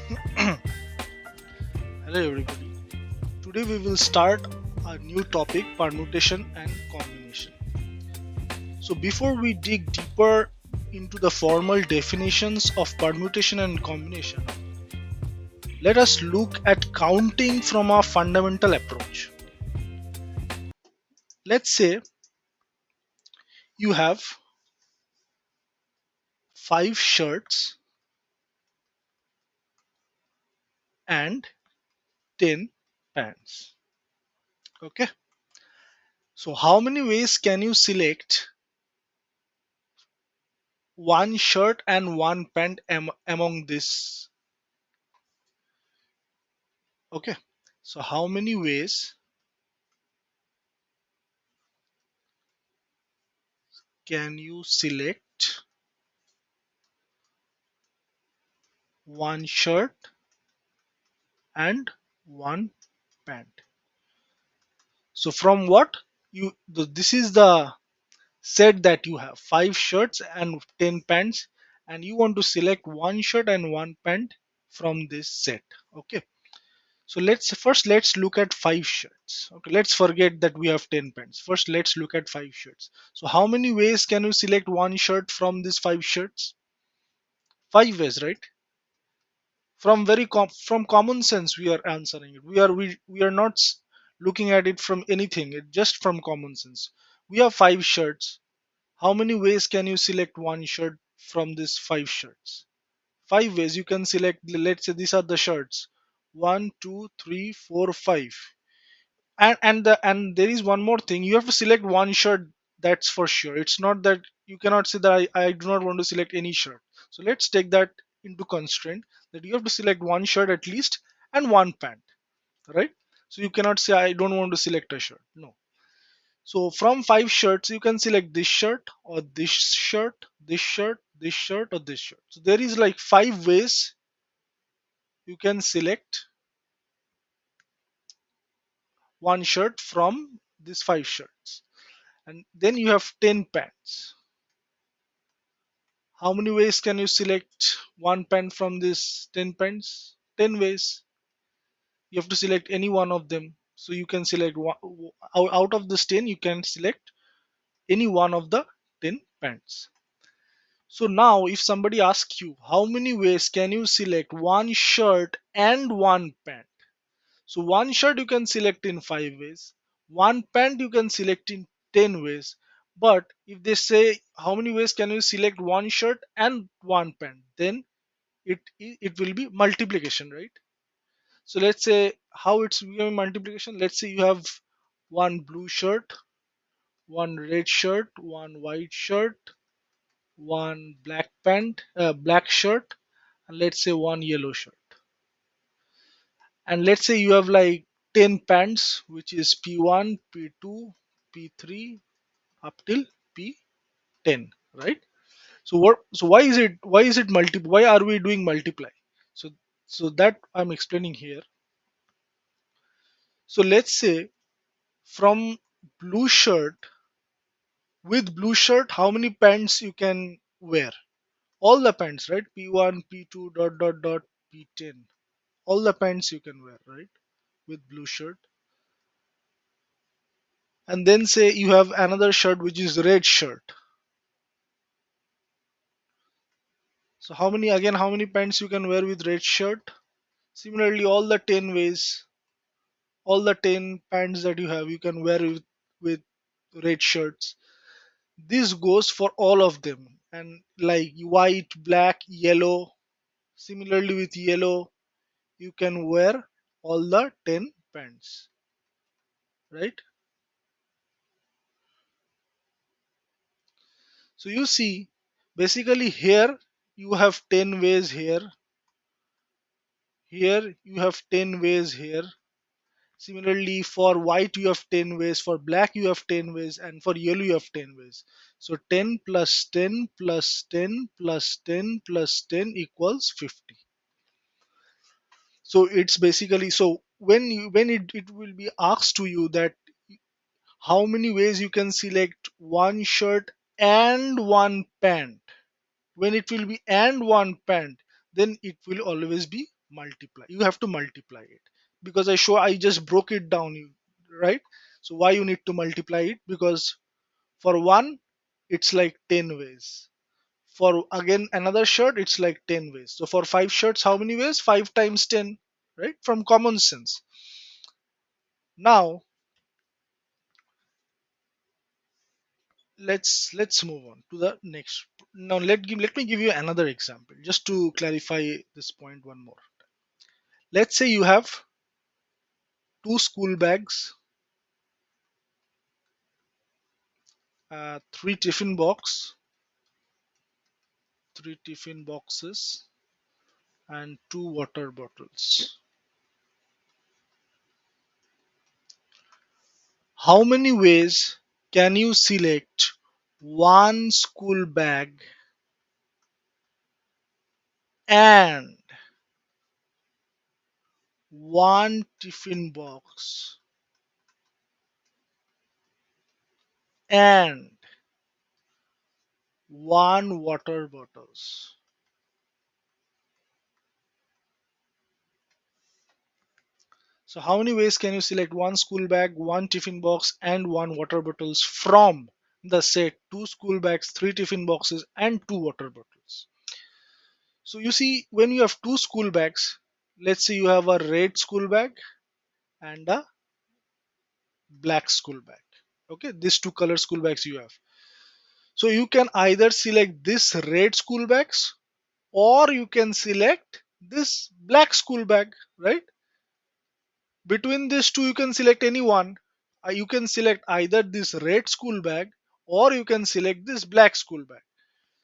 Hello everybody. Today we will start a new topic, permutation and combination. So before we dig deeper into the formal definitions of permutation and combination, let us look at counting from a fundamental approach. Let's say you have 5 shirts and 10 pants. Okay? So how many ways can you select one shirt and one pant among this? Okay? So how many ways can you select one shirt and one pant? So from what this is the set that you have 5 shirts and 10 pants, and you want to select one shirt and one pant from this set. Okay, so let's look at 5 shirts. Okay, let's forget that we have 10 pants. First let's look at 5 shirts. So how many ways can you select one shirt from these 5 shirts? 5 ways, right? From common sense we are answering it. We are not looking at it from anything, just from common sense. We have 5 shirts. How many ways can you select one shirt from these 5 shirts? 5 ways you can select. Let's say these are the shirts: 1, 2, 3, 4, 5. And there is one more thing. You have to select one shirt, that's for sure. It's not that you cannot say that I do not want to select any shirt. So let's take that into constraint, that you have to select one shirt at least and one pant, right? So you cannot say I don't want to select a shirt. No. So from 5 shirts you can select this shirt or this shirt, this shirt, this shirt, or this shirt. So there is like 5 ways you can select one shirt from these 5 shirts. And then you have 10 pants. How many ways can you select one pen from this 10 pens? 10 ways. You have to select any one of them. So you can select one, out of this 10, you can select any one of the 10 pens. So now if somebody asks you how many ways can you select one shirt and one pant? So one shirt you can select in 5 ways, one pant you can select in 10 ways. But if they say how many ways can you select one shirt and one pant, then it will be multiplication, right? So let's say how it's becoming multiplication. Let's say you have one blue shirt, one red shirt, one white shirt, one black shirt, and let's say one yellow shirt. And let's say you have like 10 pants, which is P1, P2, P3 up till P10, right? So why is it why are we doing multiply? So so that I'm explaining here. So let's say from blue shirt, with blue shirt how many pants you can wear? All the pants, right? P1, P2, dot dot dot, P10. All the pants you can wear, right? With blue shirt. And then say you have another shirt which is red shirt. So how many pants you can wear with red shirt? Similarly, all the 10 pants that you have, you can wear with red shirts. This goes for all of them. And like white, black, yellow. Similarly, with yellow, you can wear all the 10 pants, right? So you see, basically here you have 10 ways here. Here you have 10 ways here. Similarly, for white you have 10 ways, for black you have 10 ways, and for yellow you have 10 ways. So 10 plus 10 plus 10 plus 10 plus 10 equals 50. So it's basically, so when it will be asked to you that how many ways you can select one shirt and one pant, when it will be and one pant, then it will always be multiply. You have to multiply it, because I just broke it down, right? So why you need to multiply it? Because for one, it's like 10 ways. For again another shirt, it's like 10 ways. So for 5 shirts, how many ways? 5 times 10, right? From common sense. Now let's move on to the next. Now let me give you another example just to clarify this point one more. Let's say you have two school bags, three tiffin three tiffin boxes, and two water bottles. How many ways can you select one school bag and one tiffin box and one water bottles? So how many ways can you select one school bag, one tiffin box, and one water bottles from the set two school bags, three tiffin boxes, and two water bottles? So you see, when you have two school bags, let's say you have a red school bag and a black school bag. Okay, these two color school bags you have. So you can either select this red school bags or you can select this black school bag, right? Between these two, you can select any one. You can select either this red school bag or you can select this black school bag.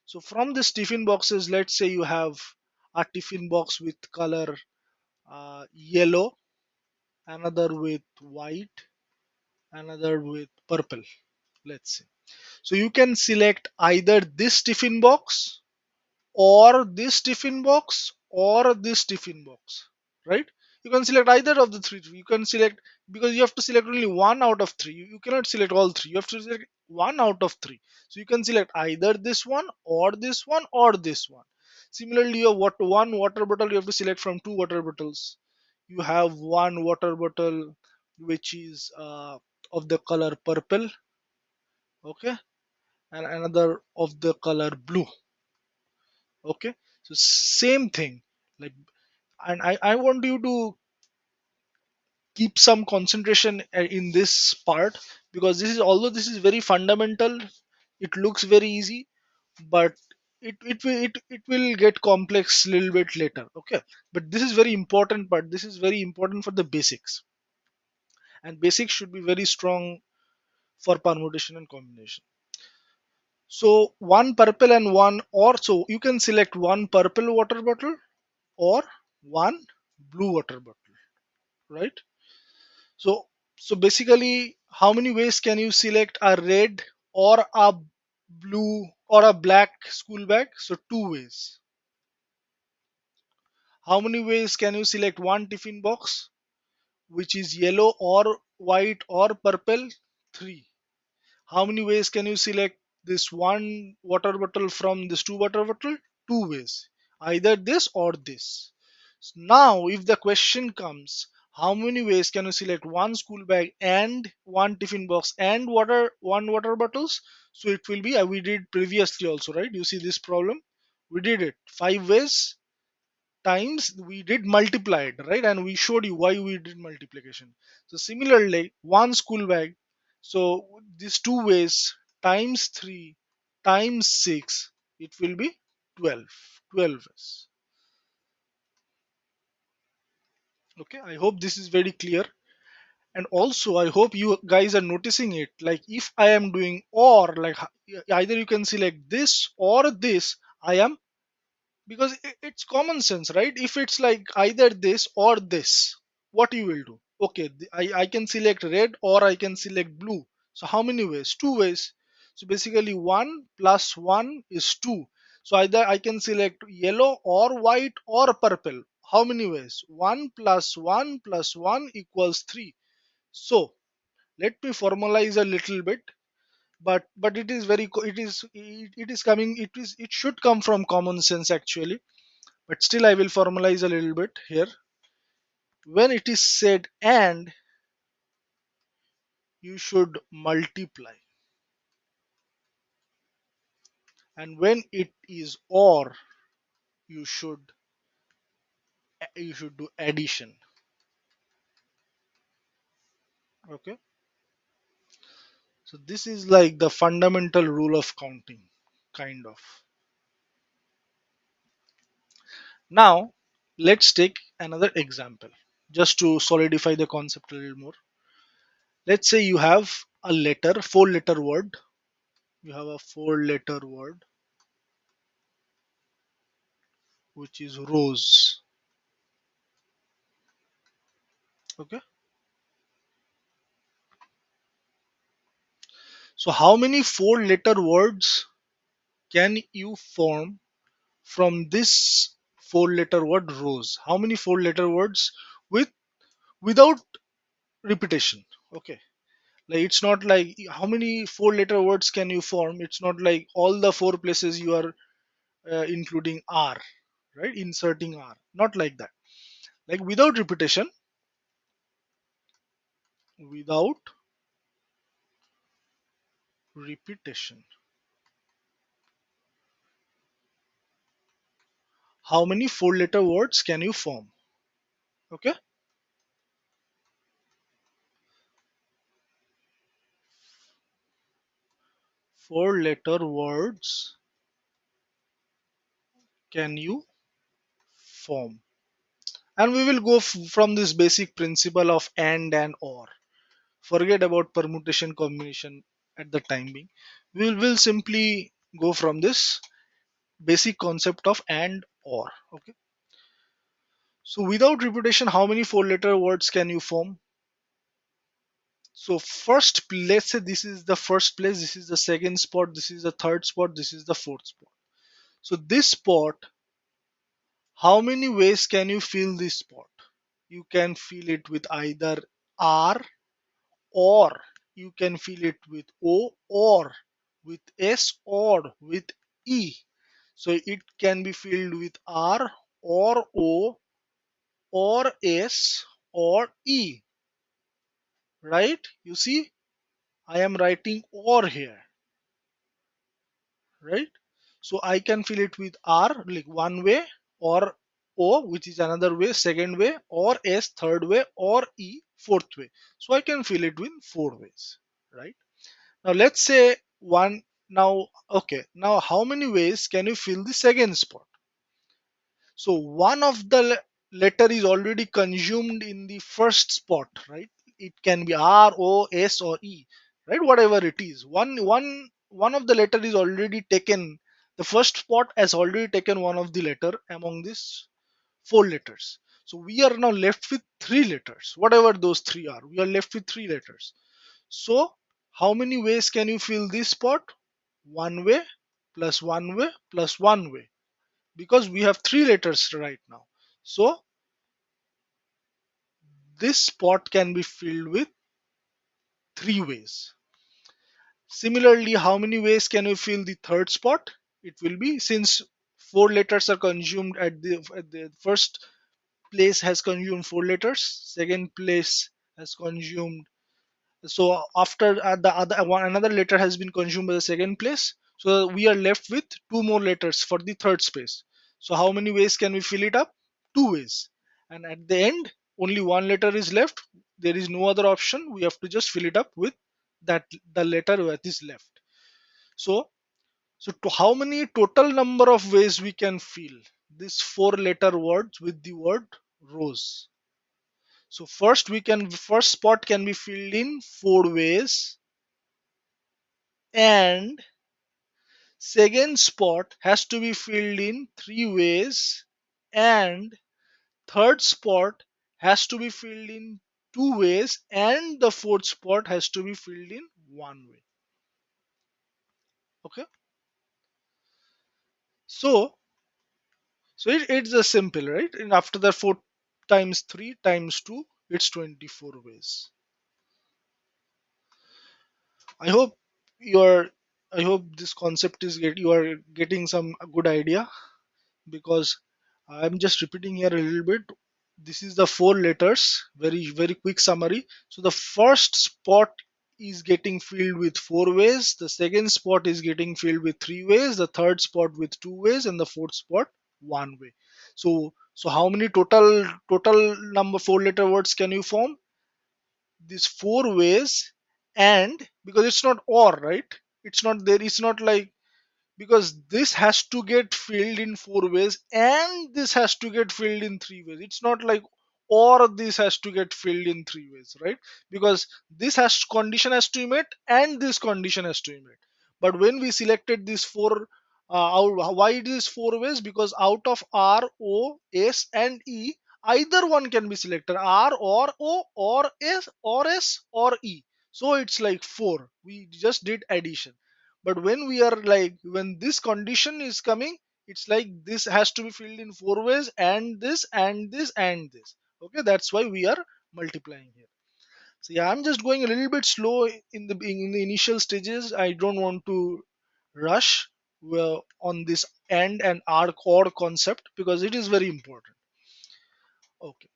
So from this tiffin boxes, let's say you have a tiffin box with color yellow, another with white, another with purple. Let's say. So you can select either this tiffin box or this tiffin box or this tiffin box, right? You can select either of the three. You can select, because you have to select only one out of three. You cannot select all three. You have to select one out of three. So you can select either this one or this one or this one. Similarly, you have one water bottle. You have to select from two water bottles. You have one water bottle which is of the color purple, okay, and another of the color blue, okay. So same thing, like, and I want you to keep some concentration in this part, because this is, although this is very fundamental, it looks very easy, but it will get complex a little bit later, okay. But this is very important part. This is very important for the basics, and basics should be very strong for permutation and combination. So one purple and one, or so you can select one purple water bottle or one blue water bottle, right? So so basically, how many ways can you select a red or a blue or a black school bag? So two ways. How many ways can you select one tiffin box which is yellow or white or purple? Three. How many ways can you select this one water bottle from this two water bottle? Two ways. Either this or this. Now, if the question comes, how many ways can you select one school bag and one tiffin box and one water bottles? So it will be, we did previously also, right? You see this problem? We did it 5 ways times we did multiplied, right? And we showed you why we did multiplication. So similarly, one school bag, so these 2 ways times 3 times 6, it will be 12. 12 ways. Okay, I hope this is very clear. And also I hope you guys are noticing it, like if I am doing or, like either you can select this or this, I am, because it's common sense, right? If it's like either this or this, what you will do? Okay, I can select red or I can select blue. So how many ways? Two ways. So basically 1 plus 1 is 2. So either I can select yellow or white or purple. How many ways? 1 plus 1 plus 1 equals 3. So let me formalize a little bit, but it is very it is coming, it should come from common sense actually. But still I will formalize a little bit here. When it is said and, you should multiply, and when it is or, you should do addition. Okay, so this is like the fundamental rule of counting, kind of. Now let's take another example just to solidify the concept a little more. Let's say you have a letter, four letter word. You have a four letter word which is rose. Okay, so how many four letter words can you form from this four letter word rose? How many four letter words with without repetition? Okay, like it's not like how many four letter words can you form. It's not like all the four places you are including r, right, inserting r, not like that. Like without repetition, without repetition, how many four letter words can you form? Okay, four letter words can you form. And we will go from this basic principle of and or. Forget about permutation combination at the time being. Will simply go from this basic concept of and or. Okay, so without repetition, how many four letter words can you form? So first, let's say this is the first place, this is the second spot, this is the third spot, this is the fourth spot. So this spot, how many ways can you fill this spot? You can fill it with either R, or you can fill it with O, or with S, or with E. So it can be filled with R or O or S or E, right? You see, I am writing or here, right? So I can fill it with R, like one way, or O, which is another way, second way, or S, third way, or E, fourth way. So I can fill it with four ways, right? Now let's say one. Now, okay, now how many ways can you fill the second spot? So one of the letter is already consumed in the first spot, right? It can be R, O, S, or E, right? Whatever it is. One of the letter is already taken. The first spot has already taken one of the letter among these four letters. So we are now left with three letters. Whatever those three are, we are left with three letters. So how many ways can you fill this spot? One way plus one way plus one way, because we have three letters right now. So this spot can be filled with three ways. Similarly, how many ways can you fill the third spot? It will be, since four letters are consumed at the first place has consumed four letters, second place has consumed, so after the other one, another letter has been consumed by the second place, so we are left with two more letters for the third space. So how many ways can we fill it up? Two ways. And at the end, only one letter is left. There is no other option, we have to just fill it up with that, the letter that is left. So to how many total number of ways we can fill this four letter words with the word rose? So first spot can be filled in four ways, and second spot has to be filled in three ways, and third spot has to be filled in two ways, and the fourth spot has to be filled in one way. Okay, so it's a simple, right? And after that, 4 times 3 times 2, it's 24 ways. I hope you're I hope this concept is you are getting some good idea, because I'm just repeating here a little bit. This is the four letters, very, very quick summary. So the first spot is getting filled with four ways, the second spot is getting filled with three ways, the third spot with two ways, and the fourth spot one way. So how many total number four letter words can you form? These four ways, and because it's not or, right? It's not there, it's not like, because this has to get filled in four ways and this has to get filled in three ways. It's not like or this has to get filled in three ways, right? Because this has condition has to be met and this condition has to be met. But when we selected these four, why it is four ways? Because out of R, O, S, and E, either one can be selected, R or O or S or E. So it's like four. We just did addition. But when we are like, when this condition is coming, it's like this has to be filled in four ways and this and this and this. Okay, that's why we are multiplying here. So yeah, I'm just going a little bit slow in the initial stages. I don't want to rush on this and arc or concept because it is very important. Okay,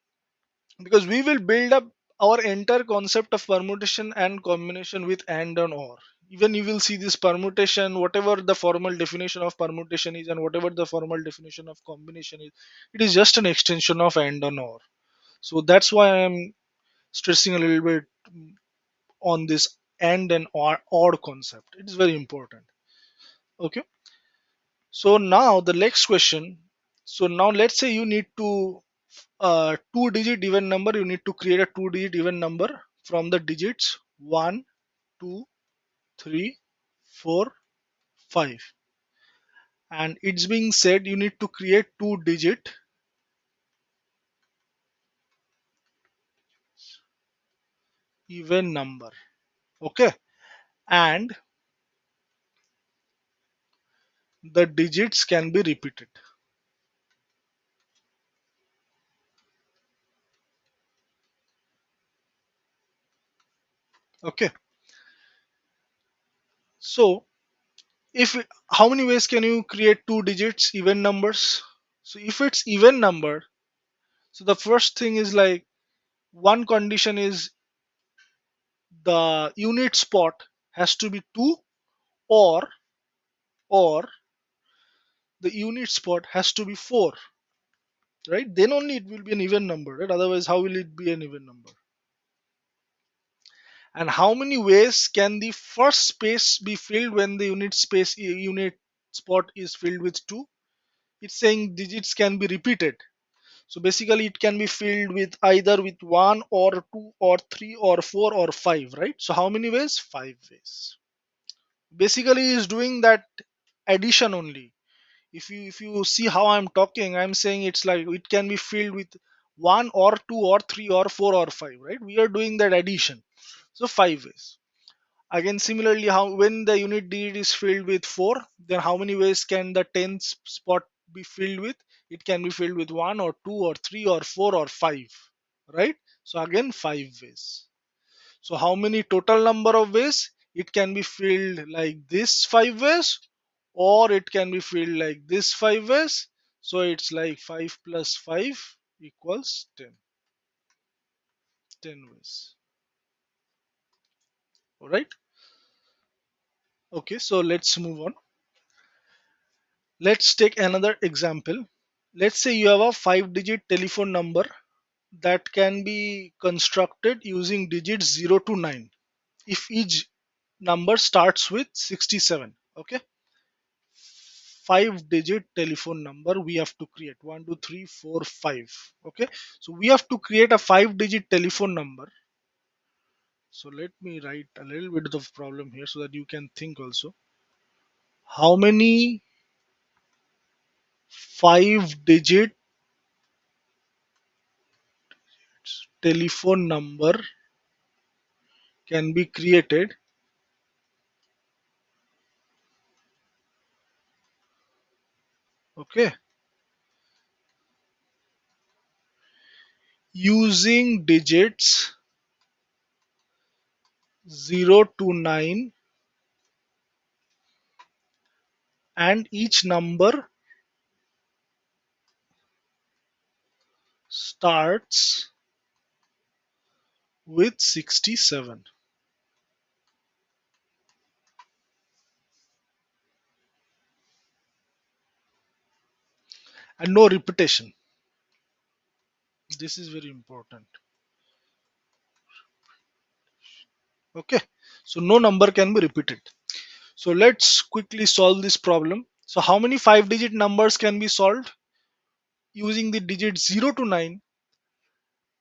because we will build up our entire concept of permutation and combination with and or. Even you will see this permutation, whatever the formal definition of permutation is and whatever the formal definition of combination is, it is just an extension of and or. So that's why I am stressing a little bit on this and or concept. It is very important. Okay, so now the next question. So now let's say you need to two digit even number, you need to create a two digit even number from the digits 1, 2, 3, 4, 5, and it's being said you need to create two digit even number. Okay, and the digits can be repeated. Okay, so how many ways can you create two digits even numbers? So if it's even number, so the first thing is like, one condition is the unit spot has to be 2, or or the unit spot has to be 4, right? Then only it will be an even number, right? Otherwise how will it be an even number? And how many ways can the first space be filled when the unit spot is filled with 2? It's saying digits can be repeated. So basically it can be filled with either with 1 or 2 or 3 or 4 or 5, right? So how many ways? 5 ways. Basically is doing that addition only. If you see how I'm talking, I'm saying it's like it can be filled with 1 or 2 or 3 or 4 or 5, right? We are doing that addition. So 5 ways. Again, similarly, how when the unit digit is filled with 4, then how many ways can the 10th spot be filled with? It can be filled with 1 or 2 or 3 or 4 or 5, right? So again 5 ways. So how many total number of ways? It can be filled like this 5 ways, or it can be filled like this 5 ways. So it's like 5 plus 5 equals 10. 10 ways. Alright. Okay, so let's move on. Let's take another example. Let's say you have a 5 digit telephone number that can be constructed using digits 0 to 9. If each number starts with 67. Okay, 5 digit telephone number we have to create, 1 2 3 4 5. Okay, so we have to create a 5 digit telephone number. So let me write a little bit of problem here so that you can think also. How many 5 digit telephone number can be created? Okay, using digits 0 to 9, and each number starts with 67 and no repetition. This is very important. Okay, so no number can be repeated. So let's quickly solve this problem. So how many 5-digit numbers can be solved using the digits 0 to 9,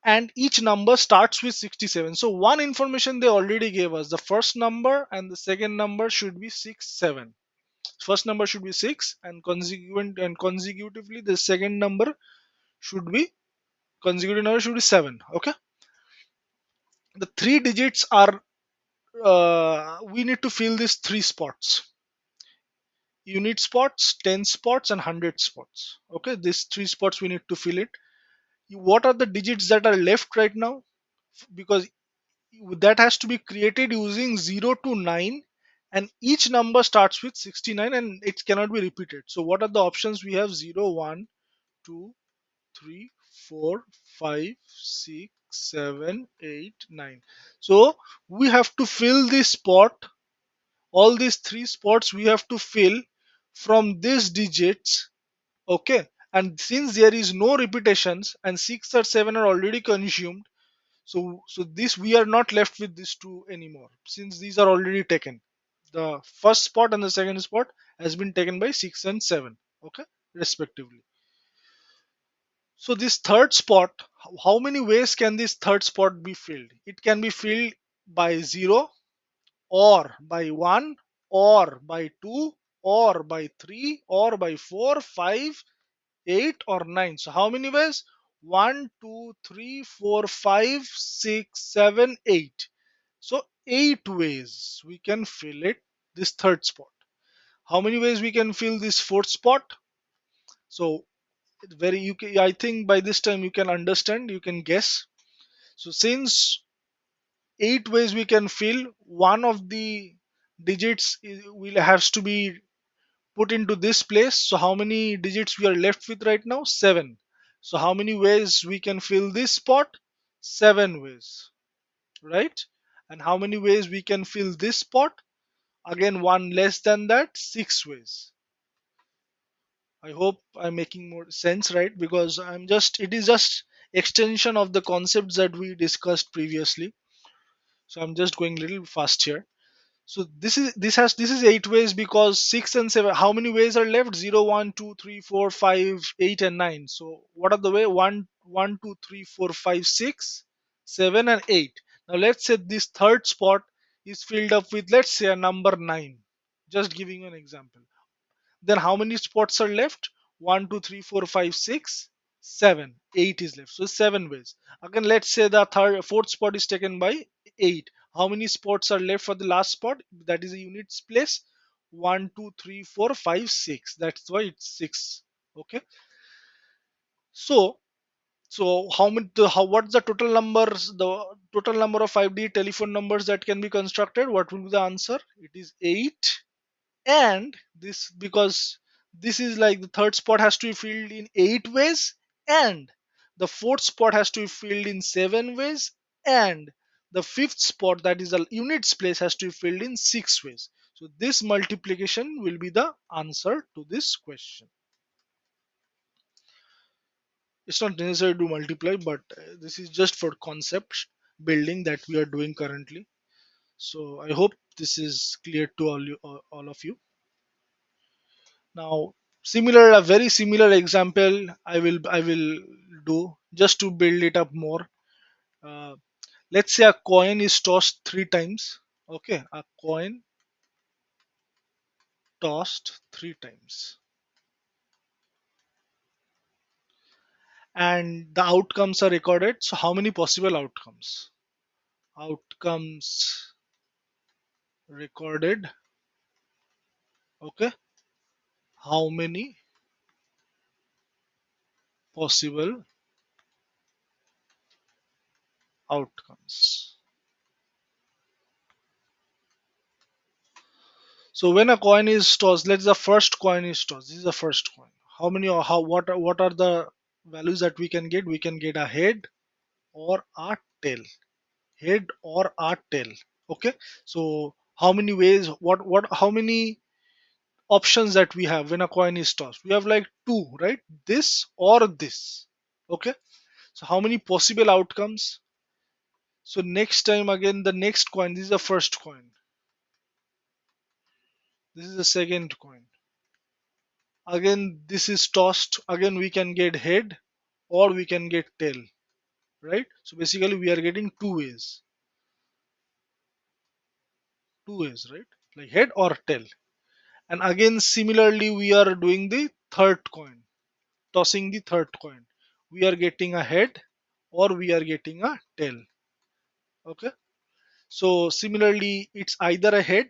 and each number starts with 67? So one information they already gave us, the first number and the second number should be 6 7. First number should be 6, and consequent and consecutively the second number should be consecutive number should be 7. Okay, the three digits are we need to fill these three spots: unit spots, 10 spots, and 100 spots. Okay, these three spots we need to fill it. What are the digits that are left right now? Because that has to be created using 0 to 9, and each number starts with 69 and it cannot be repeated. So what are the options we have? 0 1 2 3 4 5 6 7 8 9. So we have to fill this spot, all these three spots we have to fill from these digits. Okay, and since there is no repetitions and 6 or 7 are already consumed, so this we are not left with these two anymore, since these are already taken. The first spot and the second spot has been taken by 6 and 7, okay, respectively. So this third spot, how many ways can this third spot be filled? It can be filled by 0, or by 1, or by 2, or by 3, or by 4, 5, 8, or 9. So how many ways? 1, 2, 3, 4, 5, 6, 7, 8. So 8 ways we can fill it, this third spot. How many ways we can fill this fourth spot? So very you can, I think by this time you can understand, you can guess. So since 8 ways we can fill, one of the digits will has to be put into this place. So how many digits we are left with right now? 7. So how many ways we can fill this spot? 7 ways, right? And how many ways we can fill this spot? Again, one less than that, 6 ways. I hope I'm making more sense, right? Because it is just extension of the concepts that we discussed previously. So I'm just going a little fast here. So this is 8 ways, because 6 and 7, how many ways are left? 0 1 2 3 4 5 8 and 9. So what are the way? 1 2 3 4 5 6 7 and 8. Now let's say this third spot is filled up with, let's say, a number 9. Just giving you an example. Then how many spots are left? 1 2 3 4 5 6 7. 8 is left. So 7 ways. Again, let's say the fourth spot is taken by 8. How many spots are left for the last spot? That is a units place. 1 2 3 4 5 6. That's why it's 6. Okay. So how many how what's the total numbers, the total number of 5D telephone numbers that can be constructed? What will be the answer? It is 8. And this, because this is like the third spot has to be filled in 8 ways, and the fourth spot has to be filled in 7 ways, and the fifth spot, that is the units place, has to be filled in 6 ways. So this multiplication will be the answer to this question. It's not necessary to multiply, but this is just for concept building that we are doing currently. So I hope this is clear to all of you. Now, a very similar example I will do just to build it up more. Uh, let's say a coin is tossed 3 times. Okay, a coin tossed 3 times, and the outcomes are recorded. So, how many possible outcomes? Outcomes recorded. Okay, how many possible outcomes? So when a coin is tossed, let's the first coin is tossed. This is the first coin. How many or how what are the values that we can get a head or a tail. Head or a tail. Okay. So how many ways, how many options that we have when a coin is tossed? We have like two, right? This or this. Okay. So how many possible outcomes? So next time again, the next coin, this is the first coin. This is the second coin. Again, this is tossed. Again, we can get head or we can get tail, right? So basically, we are getting two ways, right? Like head or tail. And again, similarly, we are doing the third coin, tossing the third coin. We are getting a head or we are getting a tail. Okay. So similarly, it's either a head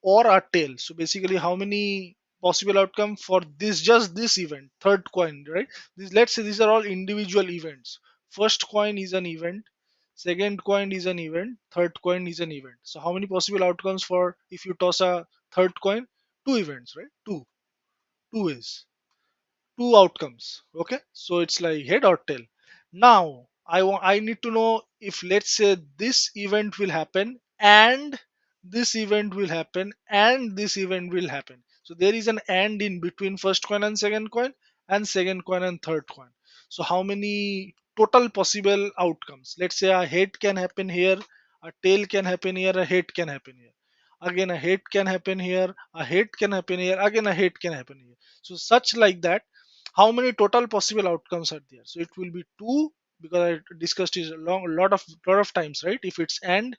or a tail. So basically, how many possible outcome for this, just this event, third coin, right? This, let's say these are all individual events. First coin is an event, second coin is an event, third coin is an event. So how many possible outcomes for if you toss a third coin? Two events, right? Two ways, two outcomes. Okay, so it's like head or tail. Now I need to know if, let's say, this event will happen and this event will happen and this event will happen. So there is an and in between first coin and second coin and third coin. So how many total possible outcomes? Let's say a head can happen here, a tail can happen here, a head can happen here, again a head can happen here, a head can happen here, again a head can happen here. So such like that, how many total possible outcomes are there? So it will be two, because I discussed it a lot of times, right? If it's and,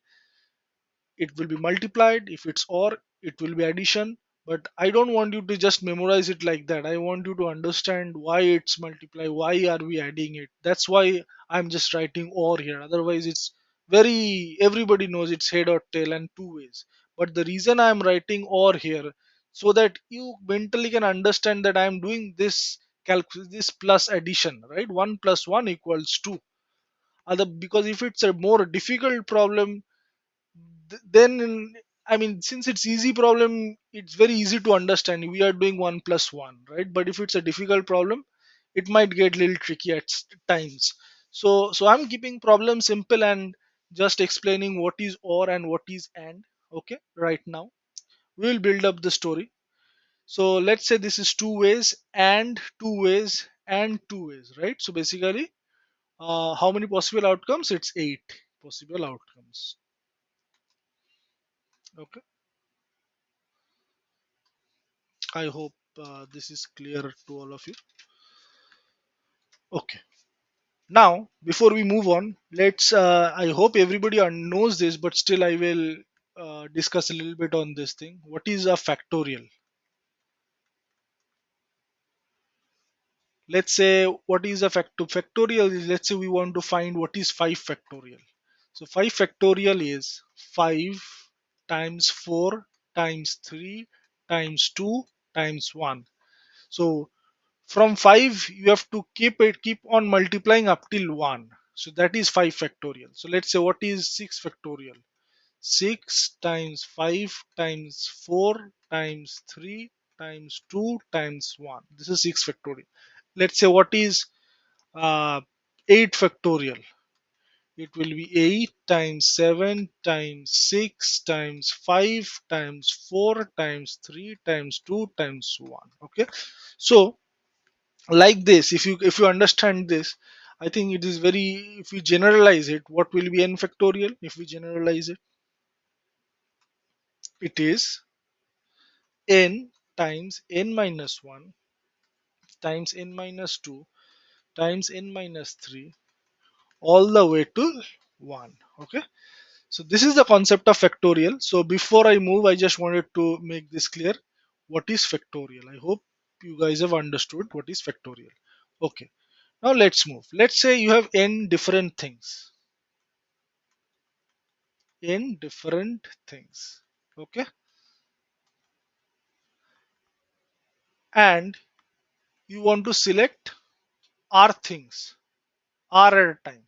it will be multiplied. If it's or, it will be addition. But I don't want you to just memorize it like that. I want you to understand why it's multiply, why are we adding it. That's why I'm just writing or here. Otherwise it's very, everybody knows it's head or tail and two ways. But the reason I'm writing or here, so that you mentally can understand that I'm doing this plus addition, right? 1 plus 1 equals 2. Other, because if it's a more difficult problem, then I mean, since it's easy problem, it's very easy to understand, we are doing 1 plus 1, right? But if it's a difficult problem, it might get a little tricky at times. So I'm keeping problem simple and just explaining what is or and what is and. Okay, right now we'll build up the story. So let's say this is two ways and two ways and two ways, right? So basically, how many possible outcomes? It's eight possible outcomes. Okay, I hope this is clear to all of you. Okay. Now, before we move on, let's. I hope everybody knows this, but still, I will discuss a little bit on this thing. What is a factorial? Let's say what is a factorial is, let's say we want to find what is 5 factorial. So 5 factorial is 5 times 4 times 3 times 2 times 1. So from 5 you have to keep on multiplying up till 1. So that is 5 factorial. So let's say what is 6 factorial? 6 times 5 times 4 times 3 times 2 times 1. This is 6 factorial. Let's say what is 8 factorial? It will be 8 times 7 times 6 times 5 times 4 times 3 times 2 times 1. Okay, so like this, if you understand this, I think it is very, if we generalize it, what will be n factorial? If we generalize it, it is n times n minus 1 times n minus 2 times n minus 3 all the way to 1. Okay, so this is the concept of factorial. So before I move, I just wanted to make this clear. What is factorial? I hope you guys have understood what is factorial. Okay, now let's move. Let's say you have n different things, in different things. Okay, and you want to select r things, r at a time.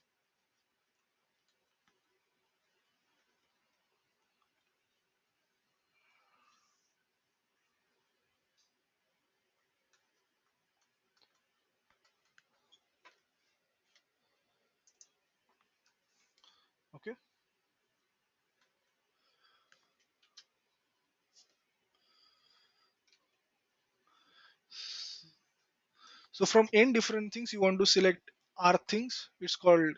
Okay. So from n different things, you want to select r things. It's called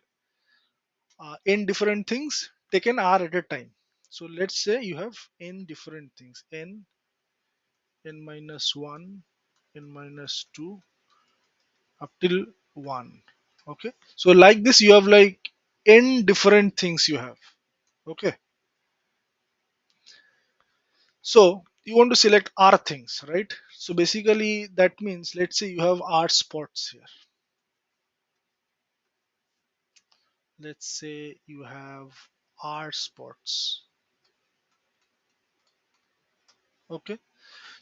n different things taken r at a time. So let's say you have n different things, n minus 1, n minus 2, up till 1. Okay. So like this, you have like n different things you have. Okay. So you want to select r things, right? So basically that means, let's say you have r spots here. Let's say you have r spots. Okay.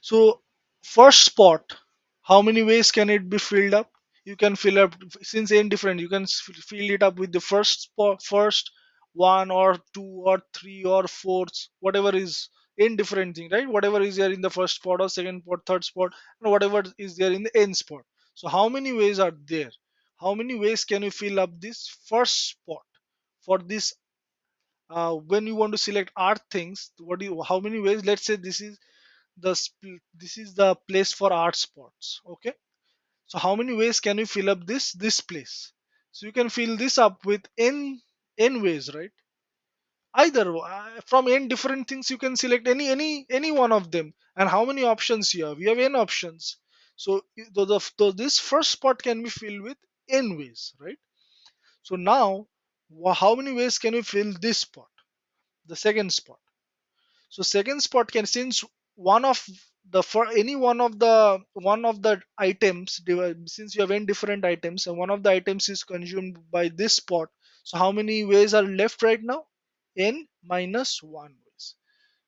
So first spot, how many ways can it be filled up? You can fill up, since n different. You can fill it up with the first spot, first one or two or three or fourth, whatever is n different thing, right? Whatever is there in the first spot or second spot, third spot, and whatever is there in the n spot. So how many ways are there? How many ways can you fill up this first spot for this? When you want to select r things, what do you? How many ways? Let's say this is the place for art spots. Okay, so how many ways can you fill up this place? So you can fill this up with n ways, right? Either from n different things, you can select any one of them. And how many options you have? You have n options. So this first spot can be filled with n ways, right? So now, how many ways can you fill this spot, the second spot? So second spot can, since one of the, for any one of the items, since you have n different items and one of the items is consumed by this spot. So how many ways are left right now? N minus 1 ways.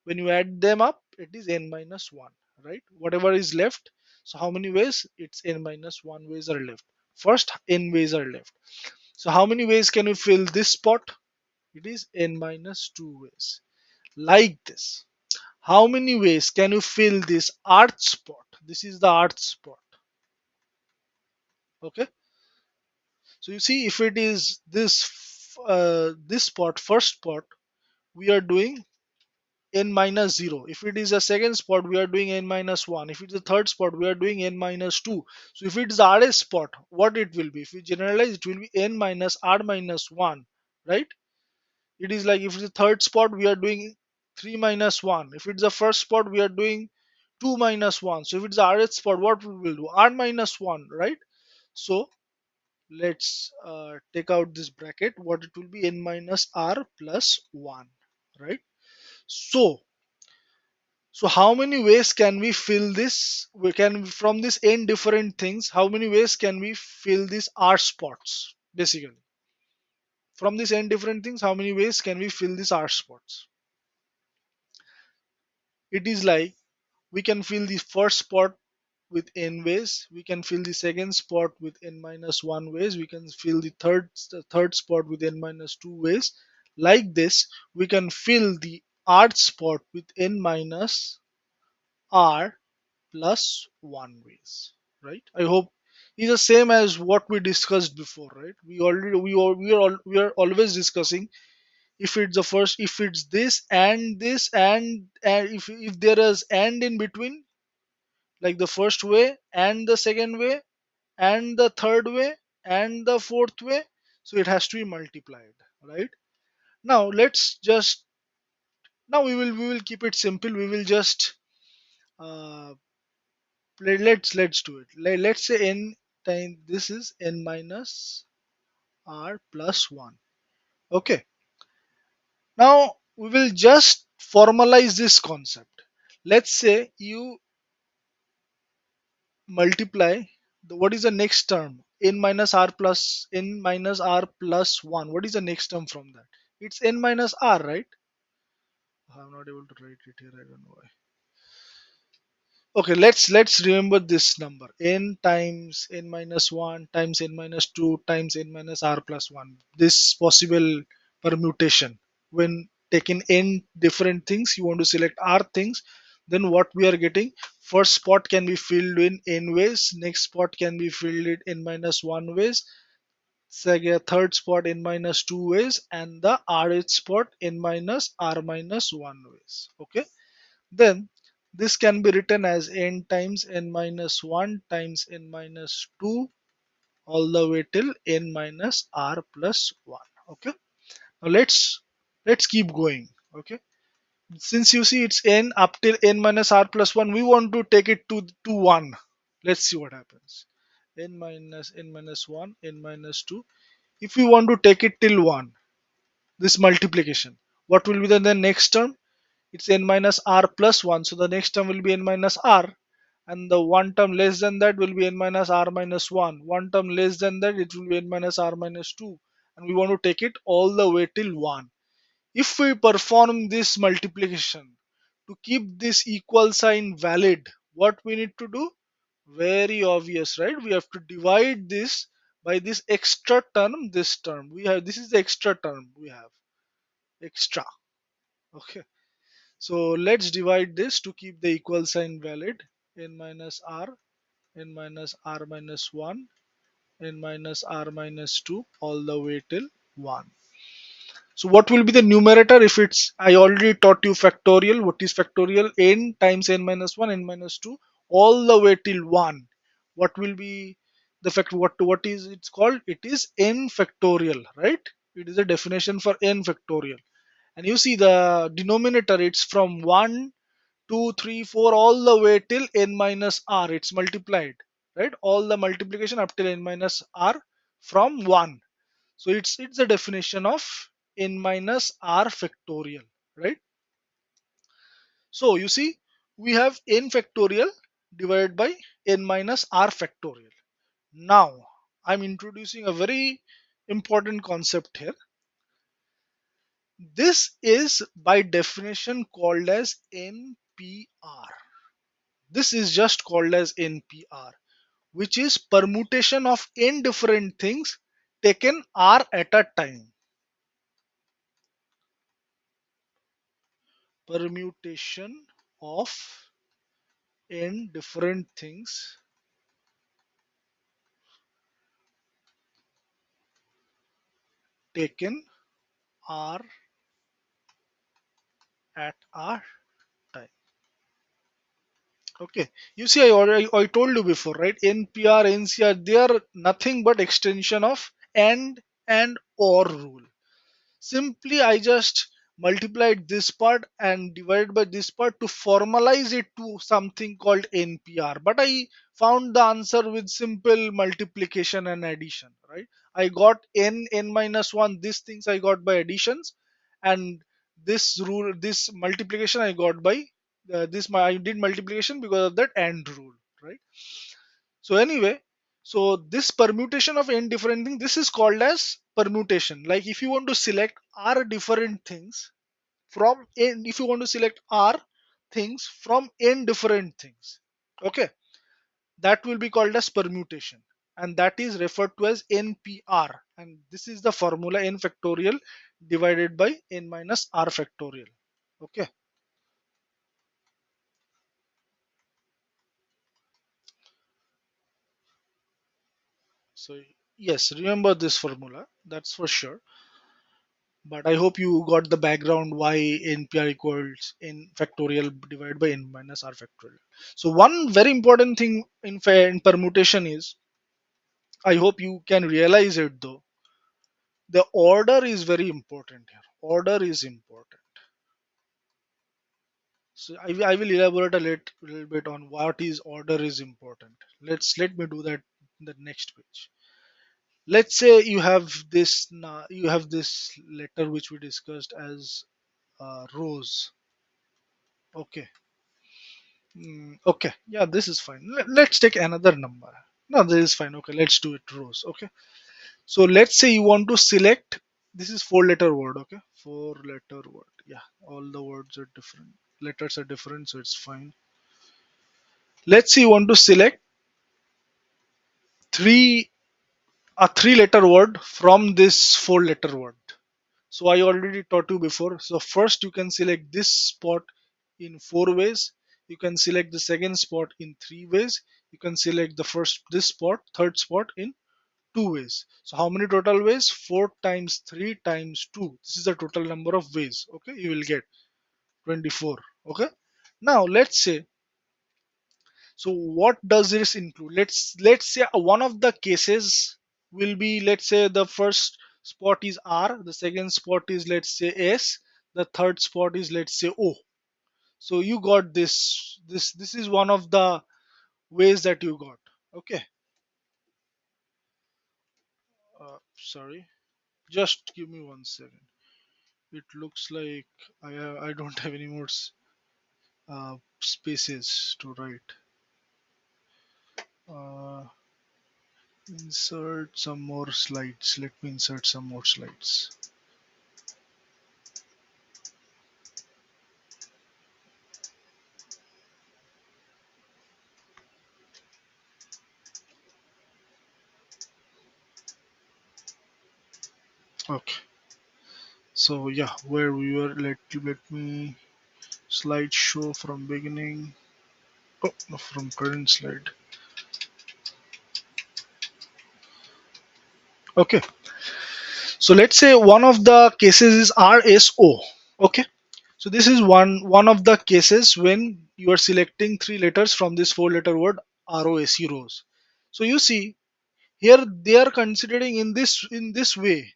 When you add them up, it is n minus 1, right? Whatever is left. So how many ways? It's n minus 1 ways are left. First n ways are left. So how many ways can you fill this spot? It is n minus 2 ways. Like this. How many ways can you fill this art spot? This is the art spot. Okay. So you see, if it is this spot, first spot, we are doing n minus 0. If it is a second spot, we are doing n minus 1. If it's a third spot, we are doing n minus 2. So if it is the RS spot, what it will be? If we generalize, it will be n minus r minus 1, right? It is like, if it's the third spot, we are doing 3 minus 1. If it's the first spot, we are doing 2 minus 1. So if it's the rth spot, what we will do? R minus 1, right? So let's take out this bracket. What it will be? N minus r plus 1, right? So so how many ways can we fill this? We can, from this n different things, how many ways can we fill these r spots? Basically, from this n different things, how many ways can we fill these r spots? It is like, we can fill the first spot with n ways, we can fill the second spot with n minus 1 ways, we can fill the third spot with n minus 2 ways. Like this, we can fill the rth spot with n minus r plus 1 ways, right? I hope it's the same as what we discussed before, right? We are always discussing, if it's the first, if it's this and if there is and in between, like the first way and the second way and the third way and the fourth way, so it has to be multiplied, right? Now let's just, now we will keep it simple. We will just uh, let's do it. Let's say n time, this is n minus r plus 1. Okay. Now we will just formalize this concept. Let's say you multiply what is the next term? N minus r plus n minus r plus 1. What is the next term from that? It's n minus r, right? I'm not able to write it here. I don't know why. Okay, let's remember this number: n times n minus 1 times n minus 2 times n minus r plus 1. This possible permutation, when taking n different things, you want to select r things, then what we are getting: first spot can be filled in n ways, next spot can be filled in n minus 1 ways, third spot n minus 2 ways, and the rh spot n minus r minus 1 ways. Okay, then this can be written as n times n minus 1 times n minus 2 all the way till n minus r plus 1. Okay, now let's keep going. Okay, since you see it's n up till n minus r plus 1, we want to take it to 1. Let's see what happens. N minus 1, n minus 2. If we want to take it till 1, this multiplication, what will be the next term? It's n minus r plus 1. So the next term will be n minus r. And the one term less than that will be n minus r minus 1. One term less than that, it will be n minus r minus 2. And we want to take it all the way till 1. If we perform this multiplication to keep this equal sign valid, what we need to do? Very obvious, right? We have to divide this by this extra term, this term. We have, this is the extra term we have. Extra. Okay. So let's divide this to keep the equal sign valid. N minus r, n minus r minus 1, n minus r minus 2 all the way till 1. So what will be the numerator? If it's, I already taught you factorial. What is factorial? N times n minus 1, n minus 2 all the way till 1. What will be the fact? What is it's called? It is n factorial, right? It is a definition for n factorial. And you see the denominator, it's from 1, 2, 3, 4 all the way till n minus r. It's multiplied, right? All the multiplication up till n minus r from 1. So it's a definition of n minus r factorial, right? So you see, we have n factorial divided by n minus r factorial. Now I'm introducing a very important concept here. This is by definition called as NPR. This is just called as NPR, which is permutation of n different things taken r at a time. Permutation of n different things taken r at a time. Okay, you see, I told you before, right? NPR, NCR, they are nothing but extension of and or rule. Simply I just multiplied this part and divided by this part to formalize it to something called NPR. But I found the answer with simple multiplication and addition, right? I got n minus 1, these things I got by additions, and this rule, this multiplication I got by I did multiplication because of that and rule, right? So anyway, so this permutation of n different things, this is called as permutation. Like if you want to select r different things from n, if you want to select r things from n different things, okay, that will be called as permutation, and that is referred to as NPR. And this is the formula n factorial divided by n minus r factorial. Okay, so yes, remember this formula, that's for sure. But I hope you got the background why NPR equals n factorial divided by n minus r factorial. So one very important thing in permutation is, I hope you can realize it though, the order is very important here. Order is important. So I will elaborate little bit on what is order is important. Let me do that in the next page. Let's say you have this letter which we discussed as rose. Okay. Okay, yeah, this is fine. Let's take another number. No, this is fine. Okay, let's do it rows. Okay, so let's say you want to select. This is four-letter word. Okay, four-letter word. Yeah, all the words are different. Letters are different, so it's fine. Let's say you want to select three a three-letter word from this four-letter word. So I already taught you before. So first you can select this spot in four ways. You can select the second spot in three ways. You can select the first this spot, third spot in two ways. So how many total ways? 4 times 3 times 2. This is the total number of ways. Okay, you will get 24. Okay, now let's say, so what does this include? Let's say one of the cases will be, let's say the first spot is R, the second spot is, let's say, S, the third spot is, let's say, O. So you got this is one of the ways that you got. Okay, sorry, just give me 1 second. It looks like I don't have any more spaces to write. uh, Insert some more slides. Let me insert some more slides. Okay, so yeah, where we were, let me slideshow from beginning. Oh no, from current slide. Okay, so let's say one of the cases is RSO. Okay, so this is one of the cases when you are selecting three letters from this four letter word ROS, rows. So you see here they are considering in this way,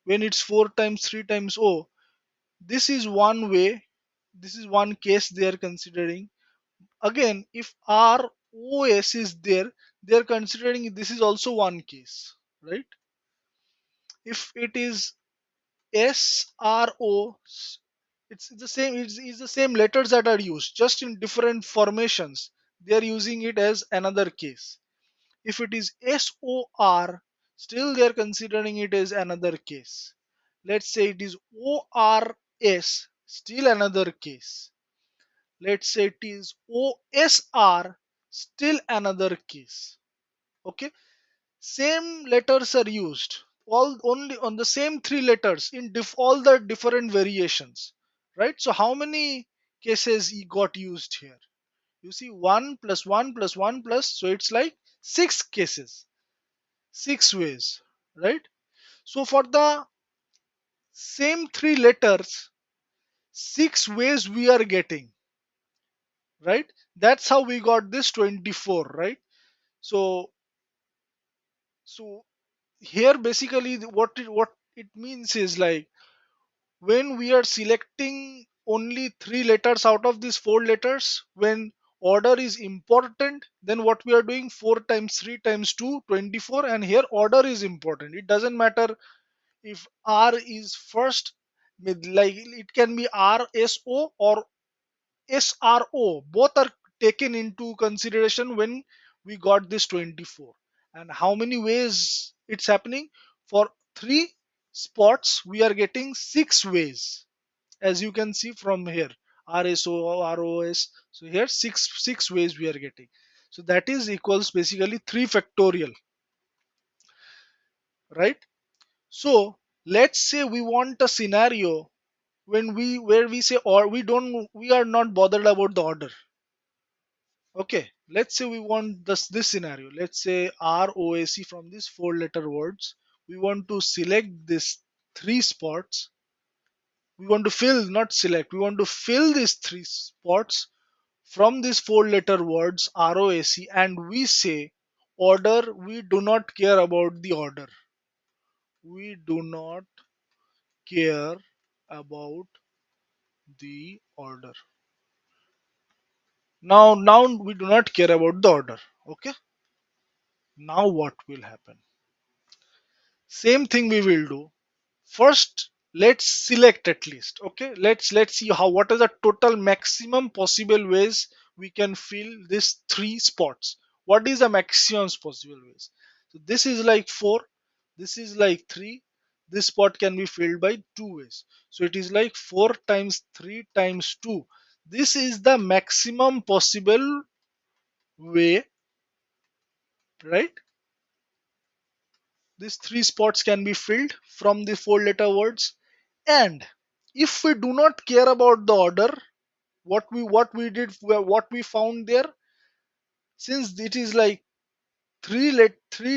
when it's 4 times 3 times O. This is one way, this is one case they are considering. Again, if ROS is there, they are considering this is also one case, right? If it is SRO, it's the same, it's the same letters that are used, just in different formations. They are using it as another case. If it is SOR, still they are considering it as another case. Let's say it is ORS, still another case. Let's say it is OSR, still another case. Okay, same letters are used, all only on the same three letters in all the different variations, right? So how many cases got used here? You see, 1 plus 1 plus 1 plus, so it's like six cases, six ways, right? So for the same three letters, six ways we are getting, right? That's how we got this 24, right? So so here basically what it means is like, when we are selecting only three letters out of these four letters, when order is important, then what we are doing, 4 times 3 times 2, 24, and here order is important. It doesn't matter if R is first, like it can be RSO or SRO, both are taken into consideration when we got this 24. And how many ways it's happening? For three spots, we are getting six ways, as you can see from here. RSO, ROS. So here six ways we are getting. So that is equals basically 3 factorial, right? So let's say we want a scenario when we where we say, or we are not bothered about the order. Okay, let's say we want this scenario. Let's say ROAC, from these four letter words. We want to select this three spots. We want to fill, not select. We want to fill these three spots from these four letter words ROAC, and we say order. We do not care about the order. We do not care about the order. Now we do not care about the order. Okay. Now what will happen? Same thing we will do. First, let's select at least. Okay, let's see how, what is the total maximum possible ways we can fill these three spots. What is the maximum possible ways? So this is like 4, this is like 3, this spot can be filled by two ways. So it is like 4 times 3 times 2. This is the maximum possible way, right? These three spots can be filled from the four letter words. And if we do not care about the order, what we found there, since it is like three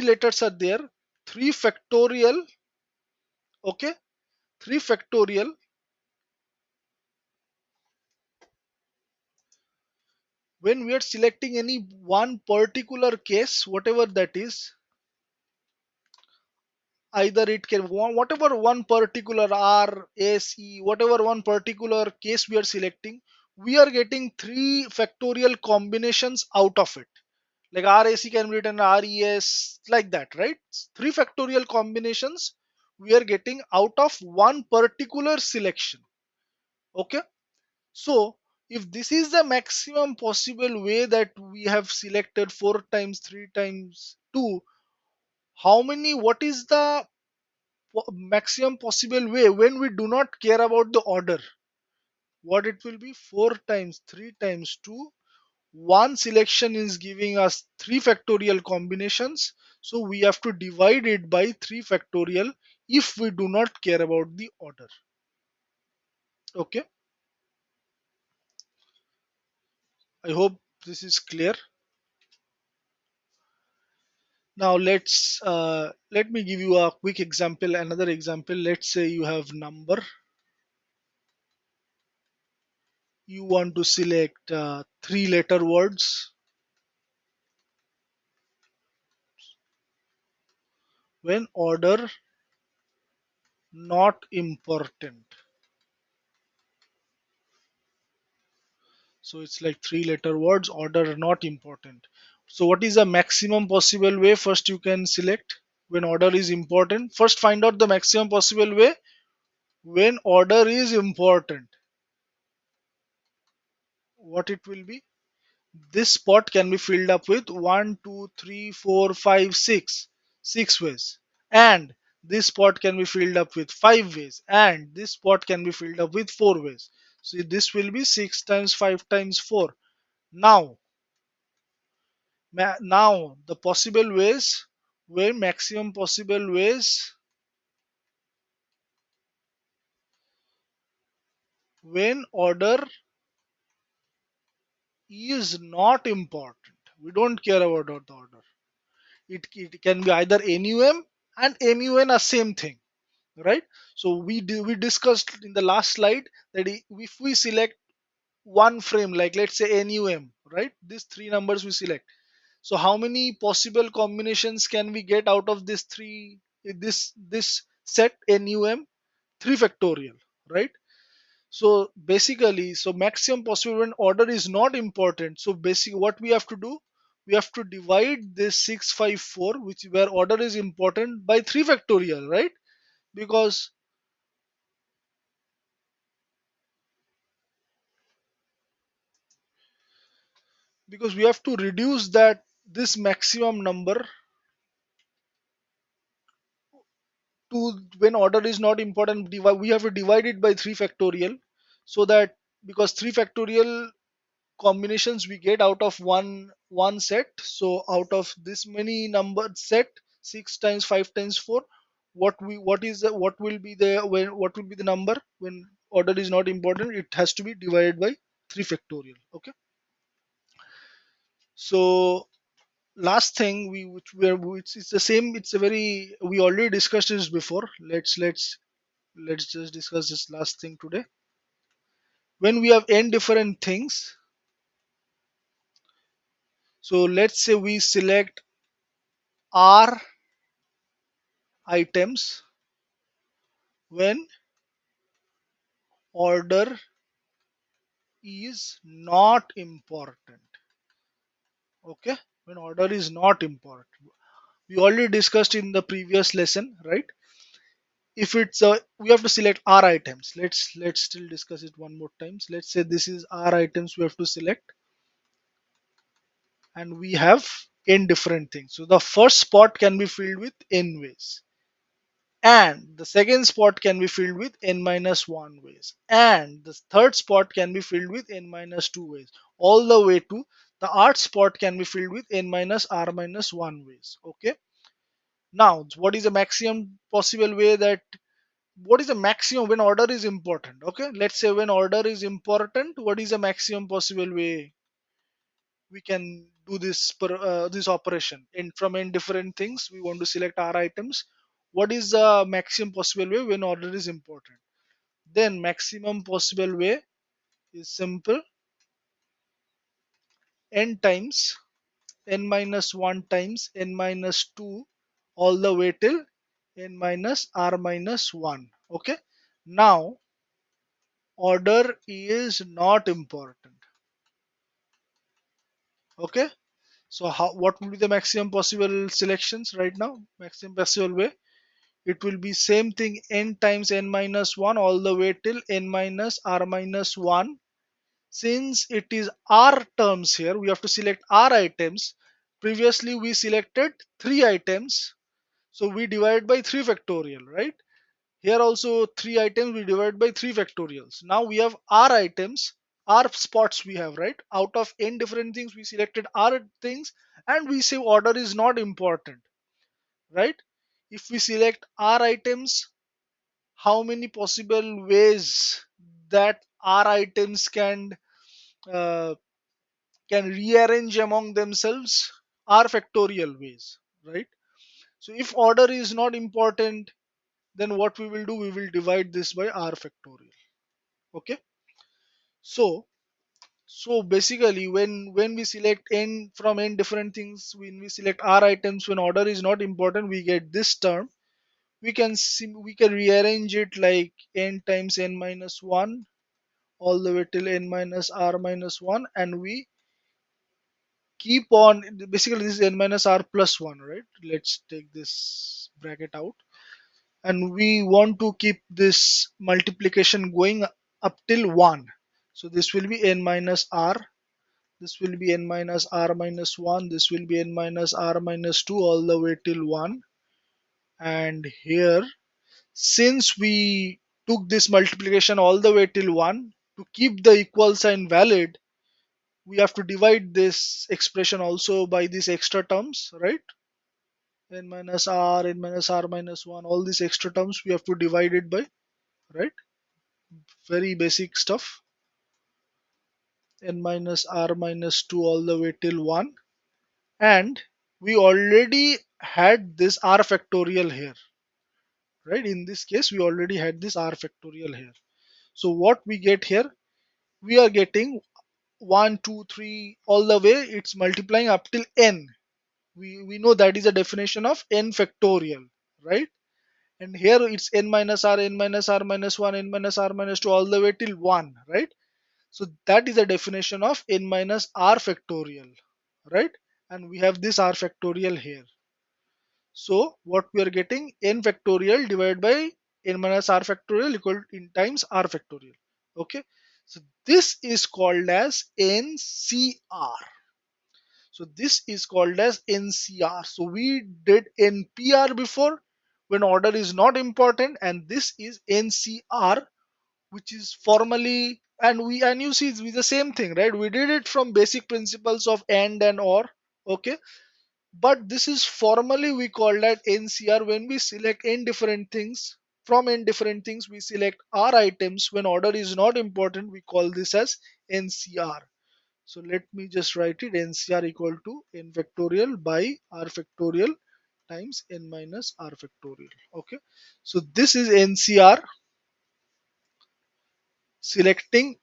letters are there, 3 factorial, okay, 3 factorial. When we are selecting any one particular case, whatever that is, either it can whatever one particular R, S, E, whatever one particular case we are selecting, we are getting 3 factorial combinations out of it. Like RAC can be written RES, like that, right? 3 factorial combinations we are getting out of one particular selection. Okay, so if this is the maximum possible way that we have selected 4 times 3 times 2, how many, what is the maximum possible way when we do not care about the order? What it will be? 4 times 3 times 2. One selection is giving us 3 factorial combinations, so we have to divide it by 3 factorial if we do not care about the order. Okay, I hope this is clear. Now let me give you a quick example, another example. Let's say you have number, you want to select 3 letter words. When order not important, so it's like 3 letter words, order not important. So what is the maximum possible way? First you can select when order is important. First find out the maximum possible way when order is important. What it will be? This spot can be filled up with 1 2 3 4 5 6, 6 ways, and this spot can be filled up with 5 ways, and this spot can be filled up with 4 ways. So this will be 6 times 5 times 4. Now now the possible ways, where maximum possible ways when order is not important. We don't care about the order. It can be either NUM and MUN are same thing, right? So we discussed in the last slide that if we select one frame, like let's say NUM, right? These three numbers we select. So how many possible combinations can we get out of this set NUM? 3 factorial, right? So basically, so maximum possible when order is not important. So basically what we have to do, we have to divide this 654, which where order is important, by 3 factorial, right? Because we have to reduce that this maximum number to when order is not important. We have to divide it by 3 factorial, so that because 3 factorial combinations we get out of one set, so out of this many numbered set, 6 times 5 times 4, what will be the what will be the number when order is not important? It has to be divided by 3 factorial. Okay, so last thing we which we are which is the same, it's a very, we already discussed this before. Let's just discuss this last thing today. When we have n different things, so let's say we select r items when order is not important. Okay, when order is not important, we already discussed in the previous lesson, right? If it's we have to select r items. Let's still discuss it one more times. Let's say this is r items we have to select, and we have n different things. So the first spot can be filled with n ways, and the second spot can be filled with n minus 1 ways, and the third spot can be filled with n minus 2 ways, all the way to the art spot can be filled with n minus r minus 1 ways. Okay, now what is the maximum possible way that, what is the maximum when order is important? Okay, let's say when order is important, what is the maximum possible way we can do this operation in from n different things. We want to select r items. What is the maximum possible way when order is important? Then maximum possible way is simple: n times n minus 1 times n minus 2 all the way till n minus r minus 1. Okay, now order is not important. Okay, so how, what will be the maximum possible selections right now? Maximum possible way, it will be same thing: n times n minus 1 all the way till n minus r minus 1. Since it is r terms here, we have to select r items. Previously we selected 3 items, so we divide by 3 factorial, right? Here also 3 items, we divide by 3 factorials. Now we have r items, r spots we have, right? Out of n different things, we selected r things, and we say order is not important, right? If we select r items, how many possible ways that r items uh, can rearrange among themselves? R factorial ways, right? So if order is not important, then what we will do, we will divide this by r factorial. Okay, so basically when we select n from n different things, when we select r items, when order is not important, we get this term. We can rearrange it like n times n minus 1 all the way till n minus r minus 1, and we keep on. Basically this is n minus r plus 1, right? Let's take this bracket out, and we want to keep this multiplication going up till 1. So this will be n minus r, this will be n minus r minus 1, this will be n minus r minus 2 all the way till 1. And here, since we took this multiplication all the way till 1, to keep the equal sign valid, we have to divide this expression also by these extra terms, right? N minus r, n minus r minus 1, all these extra terms we have to divide it by, right? Very basic stuff. N minus r minus 2 all the way till 1. And we already had this r factorial here, right? In this case, we already had this r factorial here. So what we get here, we are getting 1, 2, 3 all the way, it's multiplying up till n. We know that is a definition of n factorial, right? And here it's n minus r, n minus r minus 1, n minus r minus 2 all the way till 1, right? So that is a definition of n minus r factorial, right? And we have this r factorial here. So what we are getting, n factorial divided by n minus r factorial equal in times r factorial. Okay. So this is called as NCR. So this is called as NCR. So we did NPR before when order is not important, and this is NCR, which is formally, and you see it's the same thing, right? We did it from basic principles of and or. Okay, but this is formally we call that NCR. When we select n different things, from n different things we select r items when order is not important, we call this as NCR. So let me just write it: NCR equal to n factorial by r factorial times n minus r factorial. Okay, so this is NCR, selecting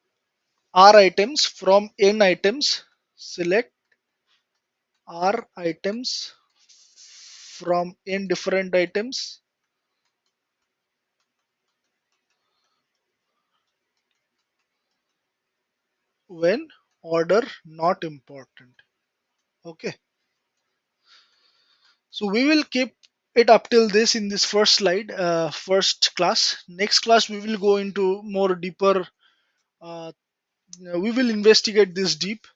r items from n items. Select r items from n different items when order not important. Okay, so we will keep it up till this in this first slide, first class. Next class we will go into more deeper, uh, we will investigate this deep.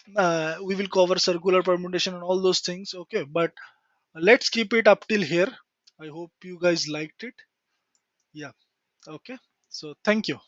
We will cover circular permutation and all those things. Okay, but let's keep it up till here. I hope you guys liked it. Yeah. Okay, so thank you.